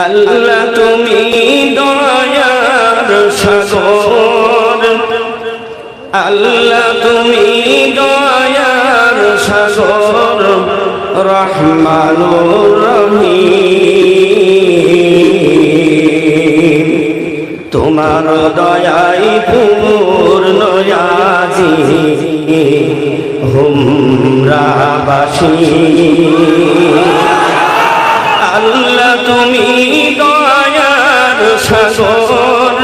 আল্লাহ তুমি দয়ার সাগর, আল্লাহ তুমি দয়ার সাগর, রহমানুর রহিম। তোমার দয়াই পূর্ণ আজি হুমরাবাসী। আল্লাহ তুমি দয়ার সাগর,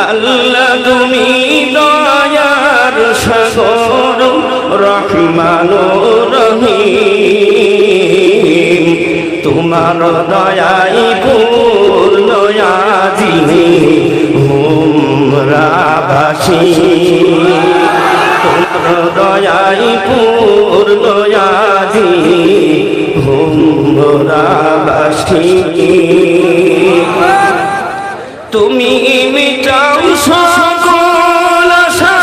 আল্লাহ তুমি দয়ার সাগর, রহমানুর রহিম। তোমার দয়াই পূর্ণ আজি হুমরাবাসী। তোমার দয়াই পূর্ণ আজি হুমরাবাসী। তুমি মিটাও সকল আশা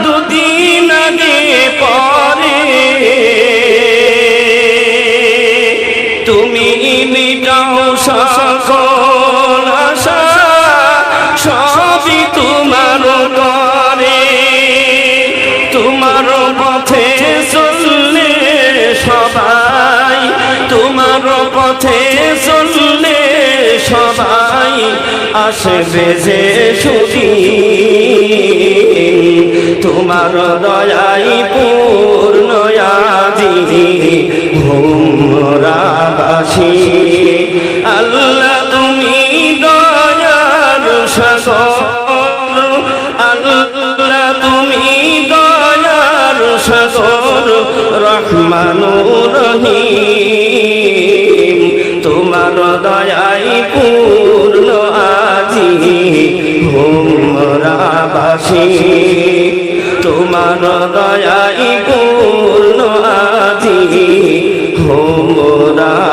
দুদিন আগে পরে, তুমি মিটাও সকল আশা সবই তোমার করে। তোমার পথে চললে সবাই, তোমার পথে চললে সবাই আসবে যে সুদিন। তোমার দয়াই পূর্ণ আজি হুমরাবাসী। আল্লাহ তুমি দয়ার সাগর, আল্লাহ তুমি দয়ার সাগর, রহমানুর রহিম। তোমার দয়াই পূর্ণ আজি হুমরাবাসী। তোমার দয়াই পূর্ণ আজি হুমরাবাসী।